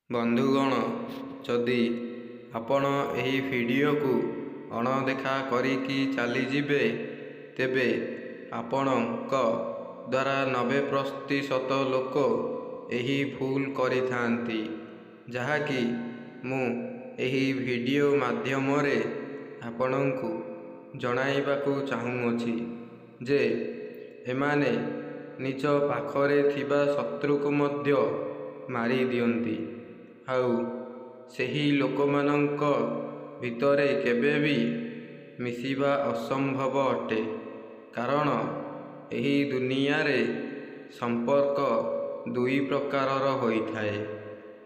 ବନ୍ଧୁଗଣ, ଯଦି ଆପଣ ଏହି ଭିଡ଼ିଓକୁ ଅଣଦେଖା କରିକି ଚାଲିଯିବେ, ତେବେ ଆପଣଙ୍କ ଦ୍ୱାରା 90% ଲୋକ ଏହି ଭୁଲ କରିଥାନ୍ତି, ଯାହାକି ମୁଁ ଏହି ଭିଡ଼ିଓ ମାଧ୍ୟମରେ ଆପଣଙ୍କୁ ଜଣାଇବାକୁ ଚାହୁଁଅଛି ଯେ ଏମାନେ ନିଜ ପାଖରେ ଥିବା ଶତ୍ରୁକୁ ମଧ୍ୟ ମାରିଦିଅନ୍ତି। ଆଉ ସେହି ଲୋକମାନଙ୍କ ଭିତରେ କେବେ ବି ମିଶିବା ଅସମ୍ଭବ ଅଟେ, କାରଣ ଏହି ଦୁନିଆରେ ସମ୍ପର୍କ ଦୁଇ ପ୍ରକାରର ହୋଇଥାଏ।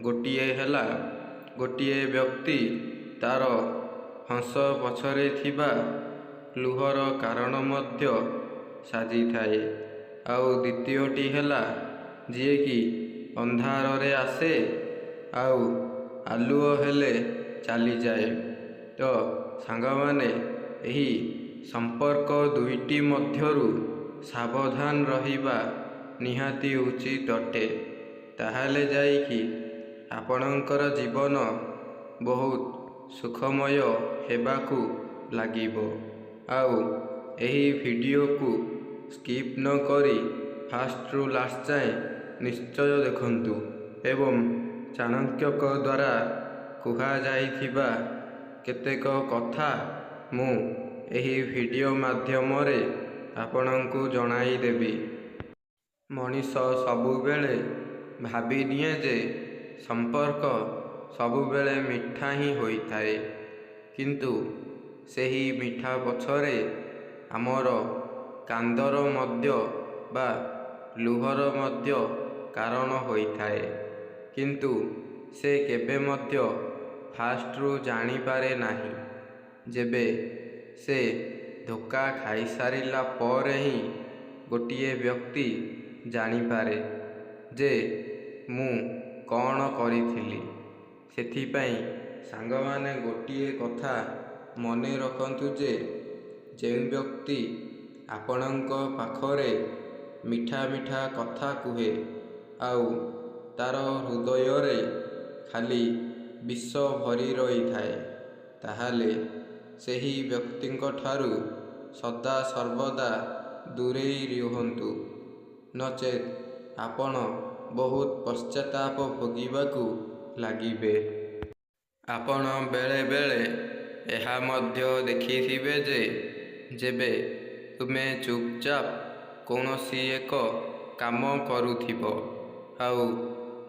ଗୋଟିଏ ହେଲା ଗୋଟିଏ ବ୍ୟକ୍ତି ତା'ର ହସ ପଛରେ ଥିବା ଲୁହର କାରଣ ମଧ୍ୟ ସାଜିଥାଏ, ଆଉ ଦ୍ୱିତୀୟଟି ହେଲା ଯିଏକି ଅନ୍ଧାରରେ ଆସେ ଆଉ ଆଲୁଅ ହେଲେ ଚାଲିଯାଏ। ତ ସାଙ୍ଗମାନେ, ଏହି ସମ୍ପର୍କ ଦୁଇଟି ମଧ୍ୟରୁ ସାବଧାନ ରହିବା ନିହାତି ଉଚିତ ଅଟେ। ତାହେଲେ ଯାଇକି ଆପଣଙ୍କର ଜୀବନ ବହୁତ ସୁଖମୟ ହେବାକୁ ଲାଗିବ। ଆଉ ଏହି ଭିଡ଼ିଓକୁ ସ୍କିପ୍ ନ କରି ଫାଷ୍ଟରୁ ଲାଷ୍ଟ ଯାଏଁ ନିଶ୍ଚୟ ଦେଖନ୍ତୁ ଏବଂ ଚାଣକ୍ୟଙ୍କ ଦ୍ୱାରା କୁହାଯାଇଥିବା କେତେକ କଥା ମୁଁ ଏହି ଭିଡ଼ିଓ ମାଧ୍ୟମରେ ଆପଣଙ୍କୁ ଜଣାଇଦେବି। ମଣିଷ ସବୁବେଳେ ଭାବିନିଏ ଯେ ସମ୍ପର୍କ ସବୁବେଳେ ମିଠା ହିଁ ହୋଇଥାଏ, କିନ୍ତୁ ସେହି ମିଠା ପଛରେ ଆମର କାନ୍ଦର ମଧ୍ୟ ବା ଲୁହର ମଧ୍ୟ କାରଣ ହୋଇଥାଏ। କିନ୍ତୁ ସେ କେବେ ମଧ୍ୟ ଫାଷ୍ଟରୁ ଜାଣିପାରେ ନାହିଁ। ଯେବେ ସେ ଧୋକା ଖାଇସାରିଲା ପରେ ହିଁ ଗୋଟିଏ ବ୍ୟକ୍ତି ଜାଣିପାରେ ଯେ ମୁଁ କ'ଣ କରିଥିଲି। ସେଥିପାଇଁ ସାଙ୍ଗମାନେ, ଗୋଟିଏ କଥା ମନେ ରଖନ୍ତୁ ଯେ ଯେଉଁ ବ୍ୟକ୍ତି ଆପଣଙ୍କ ପାଖରେ ମିଠା ମିଠା କଥା କୁହେ ଆଉ ତା'ର ହୃଦୟରେ ଖାଲି ବିଷ ଭରି ରହିଥାଏ, ତାହେଲେ ସେହି ବ୍ୟକ୍ତିଙ୍କଠାରୁ ସଦା ସର୍ବଦା ଦୂରେଇ ରୁହନ୍ତୁ, ନଚେତ୍ ଆପଣ ବହୁତ ପଶ୍ଚାତାପ ଭୋଗିବାକୁ ଲାଗିବେ। ଆପଣ ବେଳେ ବେଳେ ଏହା ମଧ୍ୟ ଦେଖିଥିବେ ଯେ ଯେବେ ତୁମେ ଚୁପଚାପ କୌଣସି ଏକ କାମ କରୁଥିବ ଆଉ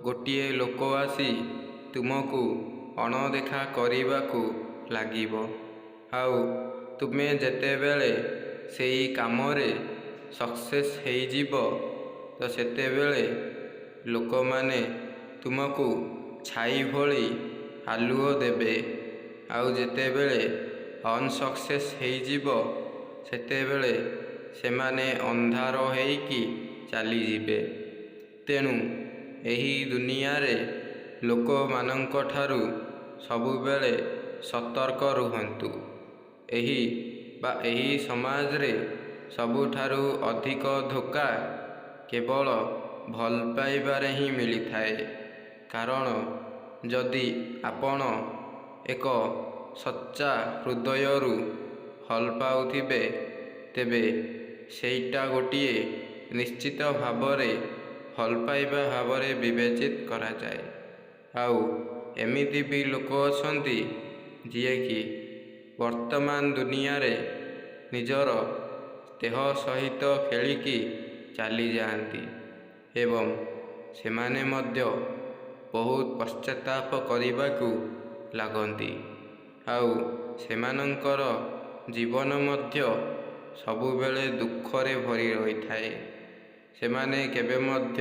ଗୋଟିଏ ଲୋକ ଆସି ତୁମକୁ ଅଣଦେଖା କରିବାକୁ ଲାଗିବ, ଆଉ ତୁମେ ଯେତେବେଳେ ସେହି କାମରେ ସକ୍ସେସ୍ ହେଇଯିବ, ତ ସେତେବେଳେ ଲୋକମାନେ ତୁମକୁ ଛାଇ ଭଳି ଆଲୁଅ ଦେବେ, ଆଉ ଯେତେବେଳେ ଅନସକ୍ସେସ୍ ହେଇଯିବ, ସେତେବେଳେ ସେମାନେ ଅନ୍ଧାର ହେଇକି ଚାଲିଯିବେ। ତେଣୁ ଏହି ଦୁନିଆରେ ଲୋକମାନଙ୍କଠାରୁ ସବୁବେଳେ ସତର୍କ ରୁହନ୍ତୁ। ଏହି ସମାଜରେ ସବୁଠାରୁ ଅଧିକ ଧୋକା କେବଳ ଭଲ ପାଇବାରେ ହିଁ ମିଳିଥାଏ। କାରଣ ଯଦି ଆପଣ ଏକ ସଚ୍ଚା ହୃଦୟରୁ ଭଲ ପାଉଥିବେ, ତେବେ ସେଇଟା ଗୋଟିଏ ନିଶ୍ଚିତ ଭାବରେ ଭଲ ପାଇବା ଭାବରେ ବିବେଚିତ କରାଯାଏ। ଆଉ ଏମିତି ବି ଲୋକ ଅଛନ୍ତି ଯିଏକି ବର୍ତ୍ତମାନ ଦୁନିଆରେ ନିଜର ଦେହ ସହିତ ଖେଳିକି ଚାଲିଯାଆନ୍ତି ଏବଂ ସେମାନେ ମଧ୍ୟ ବହୁତ ପଶ୍ଚାତାପ କରିବାକୁ ଲାଗନ୍ତି, ଆଉ ସେମାନଙ୍କର ଜୀବନ ମଧ୍ୟ ସବୁବେଳେ ଦୁଃଖରେ ଭରି ରହିଥାଏ। ସେମାନେ କେବେ ମଧ୍ୟ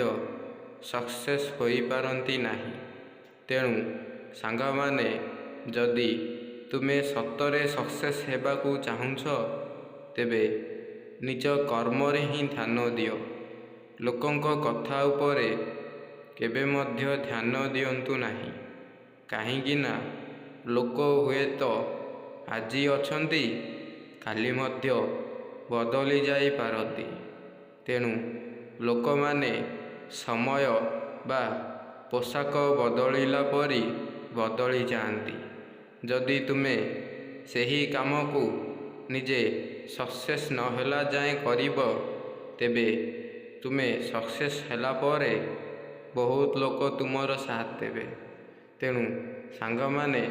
ସକ୍ସେସ୍ ହୋଇପାରନ୍ତି ନାହିଁ। ତେଣୁ ସାଙ୍ଗମାନେ, ଯଦି ତୁମେ ସତରେ ସକ୍ସେସ୍ ହେବାକୁ ଚାହୁଁଛ, ତେବେ ନିଜ କର୍ମରେ ହିଁ ଧ୍ୟାନ ଦିଅ। ଲୋକଙ୍କ କଥା ଉପରେ କେବେ ମଧ୍ୟ ଧ୍ୟାନ ଦିଅନ୍ତୁ ନାହିଁ, କାହିଁକି ନା ଲୋକ ହୁଏତ ଆଜି ଅଛନ୍ତି, କାଲି ମଧ୍ୟ ବଦଳି ଯାଇପାରନ୍ତି। ତେଣୁ ଲୋକମାନେ ସମୟ ବା ପୋଷାକ ବଦଳିଲା ପରି ବଦଳି ଯାଆନ୍ତି। ଯଦି ତୁମେ ସେହି କାମକୁ ନିଜେ ସକ୍ସେସ୍ ନହେଲା ଯାଏଁ କରିବ, ତେବେ ତୁମେ ସକ୍ସେସ୍ ହେଲା ପରେ ବହୁତ ଲୋକ ତୁମର ସାଥ ଦେବେ। ତେଣୁ ସାଙ୍ଗମାନେ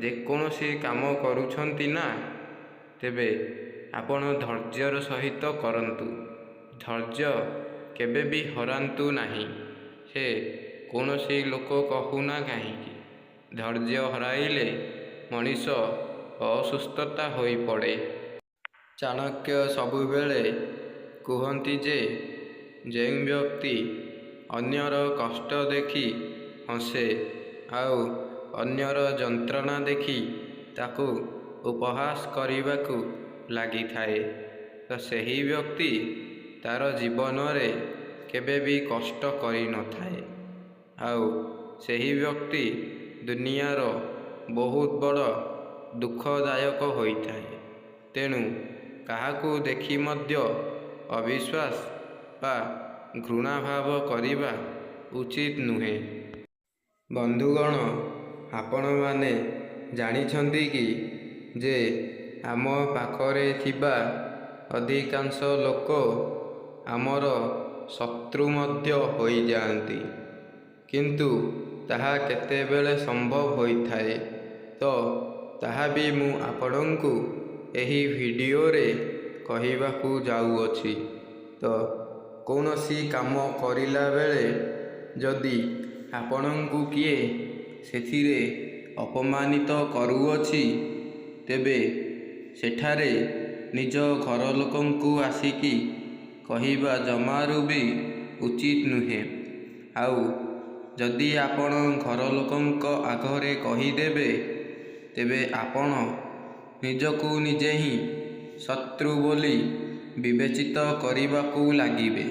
ଯେକୌଣସି କାମ କରୁଛନ୍ତି ନା, ତେବେ ଆପଣ ଧୈର୍ଯ୍ୟର ସହିତ କରନ୍ତୁ। ଧୈର୍ଯ୍ୟ କେବେ ବି ହରାନ୍ତୁ ନାହିଁ। ସେ କୌଣସି ଲୋକ କହୁନା କାହିଁକି, ଧୈର୍ଯ୍ୟ ହରାଇଲେ ମଣିଷ ଅସୁସ୍ଥତା ହୋଇପଡ଼େ। ଚାଣକ୍ୟ ସବୁବେଳେ କୁହନ୍ତି ଯେ ଯେଉଁ ବ୍ୟକ୍ତି ଅନ୍ୟର କଷ୍ଟ ଦେଖି ହସେ ଆଉ ଅନ୍ୟର ଯନ୍ତ୍ରଣା ଦେଖି ତାକୁ ଉପହାସ କରିବାକୁ ଲାଗିଥାଏ, ତ ସେହି ବ୍ୟକ୍ତି ତା'ର ଜୀବନରେ କେବେ ବି କଷ୍ଟ କରିନଥାଏ। ଆଉ ସେହି ବ୍ୟକ୍ତି ଦୁନିଆର ବହୁତ ବଡ଼ ଦୁଃଖଦାୟକ ହୋଇଥାଏ। ତେଣୁ କାହାକୁ ଦେଖି ମଧ୍ୟ ଅବିଶ୍ୱାସ ବା ଘୃଣାଭାବ କରିବା ଉଚିତ ନୁହେଁ। ବନ୍ଧୁଗଣ, ଆପଣମାନେ ଜାଣିଛନ୍ତି କି ଯେ ଆମ ପାଖରେ ଥିବା ଅଧିକାଂଶ ଲୋକ ଆମର ଶତ୍ରୁ ମଧ୍ୟ ହୋଇଯାଆନ୍ତି। କିନ୍ତୁ ତାହା କେତେବେଳେ ସମ୍ଭବ ହୋଇଥାଏ, ତ ତାହା ବି ମୁଁ ଆପଣଙ୍କୁ ଏହି ଭିଡ଼ିଓରେ କହିବାକୁ ଯାଉଅଛି। ତ କୌଣସି କାମ କରିଲା ବେଳେ ଯଦି ଆପଣଙ୍କୁ କିଏ ସେଥିରେ ଅପମାନିତ କରୁଅଛି, ତେବେ ସେଠାରେ ନିଜ ଘର ଲୋକଙ୍କୁ ଆସିକି କହିବା ଜମାରୁ ବି ଉଚିତ ନୁହେଁ। ଆଉ ଯଦି ଆପଣ ଘର ଲୋକଙ୍କ ଆଗରେ କହିଦେବେ, ତେବେ ଆପଣ ନିଜକୁ ନିଜେ ହିଁ ଶତ୍ରୁ ବୋଲି ବିବେଚିତ କରିବାକୁ ଲାଗିବେ।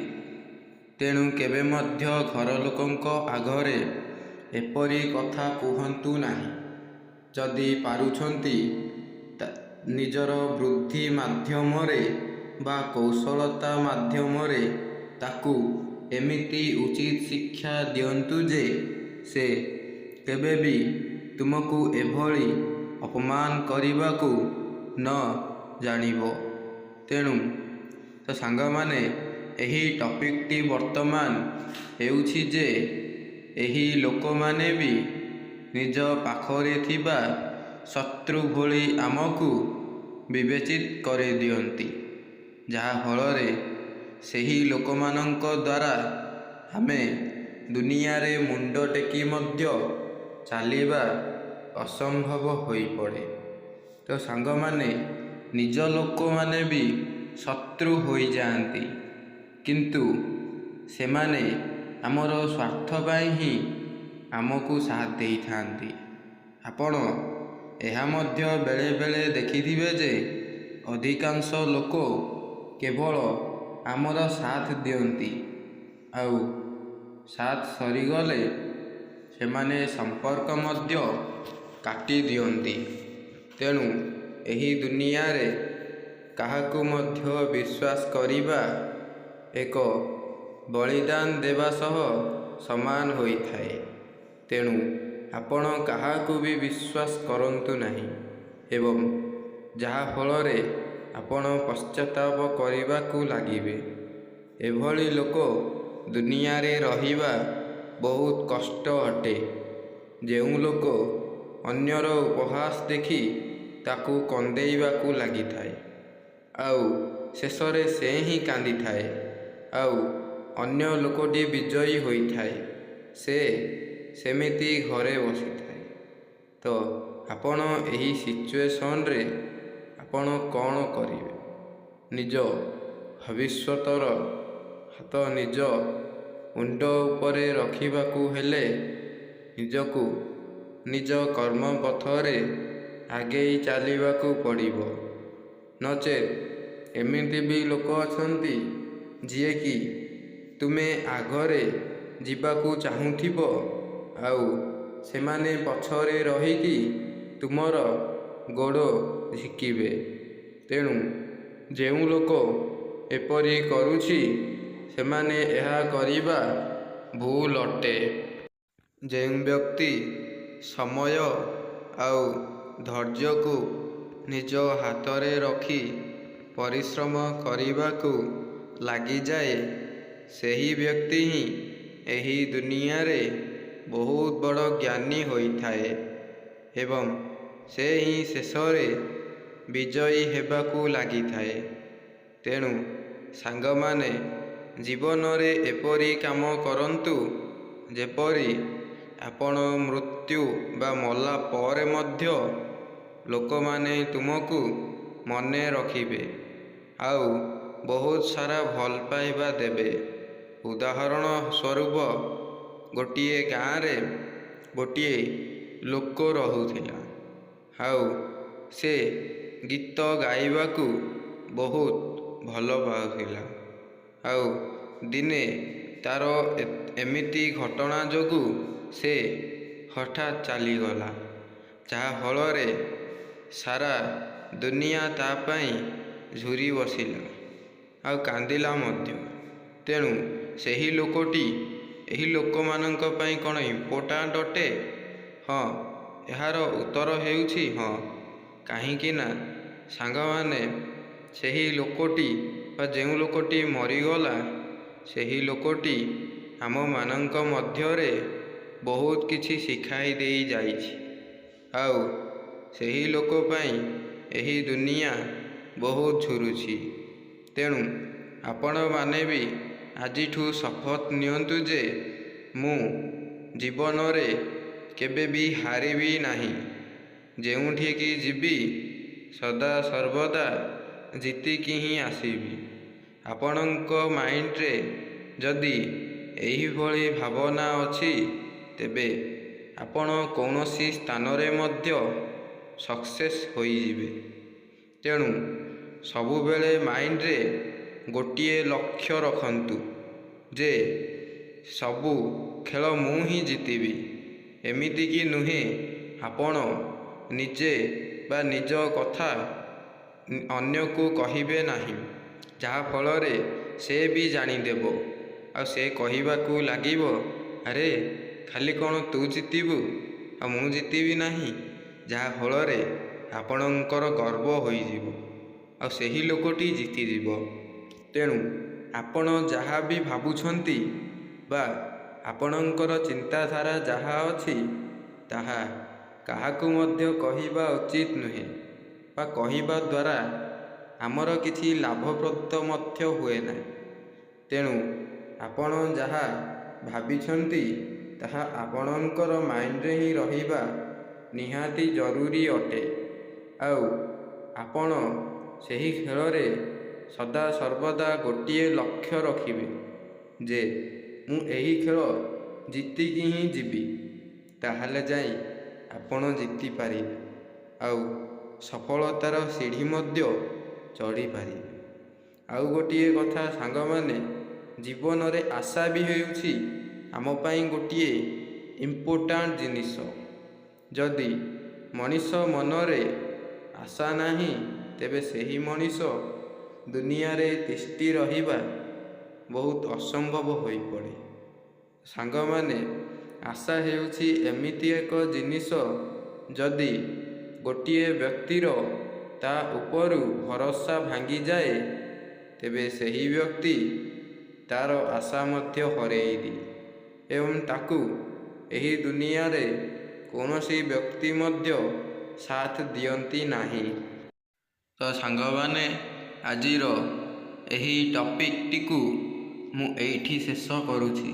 ତେଣୁ କେବେ ମଧ୍ୟ ଘର ଲୋକଙ୍କ ଆଗରେ ଏପରି କଥା କୁହନ୍ତୁ ନାହିଁ। ଯଦି ପାରୁଛନ୍ତି ନିଜର ବୁଦ୍ଧି ମାଧ୍ୟମରେ ବା କୌଶଳତା ମାଧ୍ୟମରେ ତାକୁ ଏମିତି ଉଚିତ ଶିକ୍ଷା ଦିଅନ୍ତୁ ଯେ ସେ କେବେ ବି ତୁମକୁ ଏଭଳି ଅପମାନ କରିବାକୁ ନ ଜାଣିବ। ତେଣୁ ତ ସାଙ୍ଗମାନେ, ଏହି ଟପିକଟି ବର୍ତ୍ତମାନ ହେଉଛି ଯେ ଏହି ଲୋକମାନେ ବି ନିଜ ପାଖରେ ଥିବା ଶତ୍ରୁ ଭଳି ଆମକୁ ବିବେଚିତ କରିଦିଅନ୍ତି, ଯାହାଫଳରେ ସେହି ଲୋକମାନଙ୍କ ଦ୍ୱାରା ଆମେ ଦୁନିଆରେ ମୁଣ୍ଡ ଟେକି ମଧ୍ୟ ଚାଲିବା ଅସମ୍ଭବ ହୋଇପଡ଼େ। ତ ସାଙ୍ଗମାନେ, ନିଜ ଲୋକମାନେ ବି ଶତ୍ରୁ ହୋଇଯାଆନ୍ତି, କିନ୍ତୁ ସେମାନେ ଆମର ସ୍ୱାର୍ଥ ପାଇଁ ହିଁ ଆମକୁ ସାଥ ଦେଇଥାନ୍ତି। ଆପଣ ଏହା ମଧ୍ୟ ବେଳେବେଳେ ଦେଖିଥିବେ ଯେ ଅଧିକାଂଶ ଲୋକ କେବଳ ଆମର ସାଥ ଦିଅନ୍ତି, ଆଉ ସାଥ ସରିଗଲେ ସେମାନେ ସମ୍ପର୍କ ମଧ୍ୟ କାଟି ଦିଅନ୍ତି। ତେଣୁ ଏହି ଦୁନିଆରେ କାହାକୁ ମଧ୍ୟ ବିଶ୍ୱାସ କରିବା ଏକ ବଳିଦାନ ଦେବା ସହ ସମାନ ହୋଇଥାଏ। ତେଣୁ ଆପଣ କାହାକୁ ବି ବିଶ୍ୱାସ କରନ୍ତୁ ନାହିଁ, ଏବଂ ଯାହାଫଳରେ ଆପଣ ପଶ୍ଚାତାପ କରିବାକୁ ଲାଗିବେ। ଏଭଳି ଲୋକ ଦୁନିଆରେ ରହିବା ବହୁତ କଷ୍ଟ ଅଟେ। ଯେଉଁ ଲୋକ ଅନ୍ୟର ଉପହାସ ଦେଖି ତାକୁ କନ୍ଦେଇବାକୁ ଲାଗିଥାଏ, ଆଉ ଶେଷରେ ସେ ହିଁ କାନ୍ଦିଥାଏ, ଆଉ ଅନ୍ୟ ଲୋକଟି ବିଜୟୀ ହୋଇଥାଏ, ସେ ସେମିତି ଘରେ ବସିଥାଏ। ତ ଆପଣ ଏହି ସିଚୁଏସନରେ ଆପଣ କ'ଣ କରିବେ? ନିଜ ଭବିଷ୍ୟତର ହାତ ନିଜ ମୁଣ୍ଡ ଉପରେ ରଖିବାକୁ ହେଲେ ନିଜକୁ ନିଜ କର୍ମ ପଥରେ ଆଗେଇ ଚାଲିବାକୁ ପଡ଼ିବ। ନଚେତ୍ ଏମିତି ବି ଲୋକ ଅଛନ୍ତି ଯିଏକି ତୁମେ ଆଗରେ ଯିବାକୁ ଚାହୁଁଥିବ, ଆଉ ସେମାନେ ପଛରେ ରହିକି ତୁମର ଗୋଡ଼ ଝିକିବେ। ତେଣୁ ଯେଉଁ ଲୋକ ଏପରି କରୁଛି, ସେମାନେ ଏହା କରିବା ଭୁଲ ଅଟେ। ଯେଉଁ ବ୍ୟକ୍ତି ସମୟ ଆଉ ଧୈର୍ଯ୍ୟକୁ ନିଜ ହାତରେ ରଖି ପରିଶ୍ରମ କରିବାକୁ ଲାଗିଯାଏ, ସେହି ବ୍ୟକ୍ତି ହିଁ ଏହି ଦୁନିଆରେ ବହୁତ ବଡ଼ ଜ୍ଞାନୀ ହୋଇଥାଏ ଏବଂ ସେ ହିଁ ଶେଷରେ ବିଜୟୀ ହେବାକୁ ଲାଗିଥାଏ। ତେଣୁ ସାଙ୍ଗମାନେ ଜୀବନରେ ଏପରି କାମ କରନ୍ତୁ ଯେପରି ଆପଣ ମୃତ୍ୟୁ ବା ମଲା ପରେ ମଧ୍ୟ ଲୋକମାନେ ତୁମକୁ ମନେ ରଖିବେ ଆଉ ବହୁତ ସାରା ଭଲ ପାଇବା ଦେବେ। ଉଦାହରଣ ସ୍ୱରୂପ, ଗୋଟିଏ ଗାଁରେ ଗୋଟିଏ ଲୋକ ରହୁଥିଲା ଆଉ ସେ ଗୀତ ଗାଇବାକୁ ବହୁତ ଭଲ ପାଉଥିଲା। ଆଉ ଦିନେ ତା'ର ଏମିତି ଘଟଣା ଯୋଗୁଁ ସେ ହଠାତ୍ ଚାଲିଗଲା, ଯାହାଫଳରେ ସାରା ଦୁନିଆ ତା ପାଇଁ ଝୁରି ବସିଲା ଆଉ କାନ୍ଦିଲା ମଧ୍ୟ। ତେଣୁ ସେହି ଲୋକଟି ଏହି ଲୋକମାନଙ୍କ ପାଇଁ କ'ଣ ଇମ୍ପୋର୍ଟାଣ୍ଟ ଅଟେ? ହଁ, ଏହାର ଉତ୍ତର ହେଉଛି ହଁ। କାହିଁକି ନା ସାଙ୍ଗମାନେ, ସେହି ଲୋକଟି ବା ଯେଉଁ ଲୋକଟି ମରିଗଲା, ସେହି ଲୋକଟି ଆମମାନଙ୍କ ମଧ୍ୟରେ ବହୁତ କିଛି ଶିଖାଇ ଦେଇ ଯାଇଛି ଆଉ ସେହି ଲୋକ ପାଇଁ ଏହି ଦୁନିଆ ବହୁତ ଝୁରୁଛି। ତେଣୁ ଆପଣମାନେ ବି ଆଜିଠୁ ଶପଥ ନିଅନ୍ତୁ ଯେ ମୁଁ ଜୀବନରେ କେବେ ବି ହାରିବି ନାହିଁ। ଯେଉଁଠିକି ଯିବି ସଦା ସର୍ବଦା ଜିତିକି ହିଁ ଆସିବି। ଆପଣଙ୍କ ମାଇଣ୍ଡରେ ଯଦି ଏହିଭଳି ଭାବନା ଅଛି, ତେବେ ଆପଣ କୌଣସି ସ୍ଥାନରେ ମଧ୍ୟ ସକ୍ସେସ୍ ହୋଇଯିବେ। ତେଣୁ ସବୁବେଳେ ମାଇଣ୍ଡରେ ଗୋଟିଏ ଲକ୍ଷ୍ୟ ରଖନ୍ତୁ ଯେ ସବୁ ଖେଳ ମୁଁ ହିଁ ଜିତିବି। ଏମିତିକି ନୁହେଁ ଆପଣ ନିଜେ ବା ନିଜ କଥା ଅନ୍ୟକୁ କହିବେ ନାହିଁ, ଯାହାଫଳରେ ସେ ବି ଜାଣିଦେବ ଆଉ ସେ କହିବାକୁ ଲାଗିବ, ଆରେ ଖାଲି କ'ଣ ତୁ ଜିତିବୁ ଆଉ ମୁଁ ଜିତିବି ନାହିଁ? ଯାହାଫଳରେ ଆପଣଙ୍କର ଗର୍ବ ହୋଇଯିବ ଆଉ ସେହି ଲୋକଟି ଜିତିଯିବ। ତେଣୁ ଆପଣ ଯାହା ବି ଭାବୁଛନ୍ତି ବା ଆପଣଙ୍କର ଚିନ୍ତାଧାରା ଯାହା ଅଛି, ତାହା କାହାକୁ ମଧ୍ୟ କହିବା ଉଚିତ ନୁହେଁ ବା କହିବା ଦ୍ୱାରା ଆମର କିଛି ଲାଭପ୍ରଦ ମଧ୍ୟ ହୁଏ ନାହିଁ। ତେଣୁ ଆପଣ ଯାହା ଭାବିଛନ୍ତି ତାହା ଆପଣଙ୍କର ମାଇଣ୍ଡରେ ହିଁ ରହିବା ନିହାତି ଜରୁରୀ ଅଟେ ଆଉ ଆପଣ ସେହି ଖେଳରେ ସଦା ସର୍ବଦା ଗୋଟିଏ ଲକ୍ଷ୍ୟ ରଖିବେ ଯେ ମୁଁ ଏହି ଖେଳ ଜିତିକି ହିଁ ଯିବି। ତାହେଲେ ଯାଇ ଆପଣ ଜିତିପାରିବେ ଆଉ ସଫଳତାର ସିଢ଼ି ମଧ୍ୟ ଚଢ଼ିପାରିବେ। ଆଉ ଗୋଟିଏ କଥା ସାଙ୍ଗମାନେ, ଜୀବନରେ ଆଶା ବି ହେଉଛି ଆମ ପାଇଁ ଗୋଟିଏ ଇମ୍ପୋର୍ଟାଣ୍ଟ ଜିନିଷ। ଯଦି ମଣିଷ ମନରେ ଆଶା ନାହିଁ, ତେବେ ସେହି ମଣିଷ ଦୁନିଆରେ ତିଷ୍ଠି ରହିବା ବହୁତ ଅସମ୍ଭବ ହୋଇପଡ଼େ। ସାଙ୍ଗମାନେ, ଆଶା ହେଉଛି ଏମିତି ଏକ ଜିନିଷ, ଯଦି ଗୋଟିଏ ବ୍ୟକ୍ତିର ତା ଉପରୁ ଭରସା ଭାଙ୍ଗିଯାଏ, ତେବେ ସେହି ବ୍ୟକ୍ତି ତା'ର ଆଶା ମଧ୍ୟ ହରେଇ ଦିଏ ଏବଂ ତାକୁ ଏହି ଦୁନିଆରେ କୌଣସି ବ୍ୟକ୍ତି ମଧ୍ୟ ସାଥ ଦିଅନ୍ତି ନାହିଁ। ତ ସାଙ୍ଗମାନେ, ଆଜିର ଏହି ଟପିକଟିକୁ ମୁଁ ଏଇଠି ଶେଷ କରୁଛି।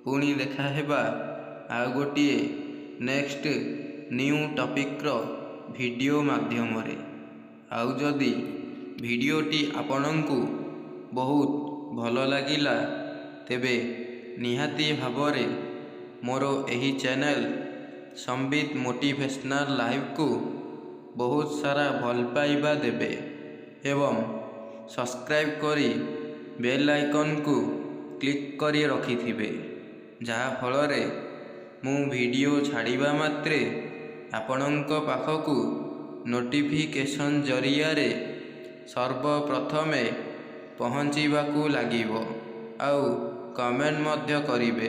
ପୁଣି ଦେଖା ହେବା ଆଉ ଗୋଟିଏ ନେକ୍ସଟ ନ୍ୟୁ ଟପିକର ଭିଡ଼ିଓ ମାଧ୍ୟମରେ। ଆଉ ଯଦି ଭିଡ଼ିଓଟି ଆପଣଙ୍କୁ ବହୁତ ଭଲ ଲାଗିଲା, ତେବେ ନିହାତି ଭାବରେ ମୋର ଏହି ଚ୍ୟାନେଲ ସମ୍ବିତ ମୋଟିଭେସନାଲ ଲାଇଭକୁ ବହୁତ ସାରା ଭଲ ପାଇବା ଦେବେ ଏବଂ ସବସ୍କ୍ରାଇବ୍ କରି ବେଲ୍ ଆଇକନକୁ କ୍ଲିକ୍ କରି ରଖିଥିବେ, ଯାହାଫଳରେ ମୁଁ ଭିଡ଼ିଓ ଛାଡ଼ିବା ମାତ୍ରେ ଆପଣଙ୍କ ପାଖକୁ ନୋଟିଫିକେସନ୍ ଜରିଆରେ ସର୍ବପ୍ରଥମେ ପହଞ୍ଚିବାକୁ ଲାଗିବ। ଆଉ କମେଣ୍ଟ ମଧ୍ୟ କରିବେ।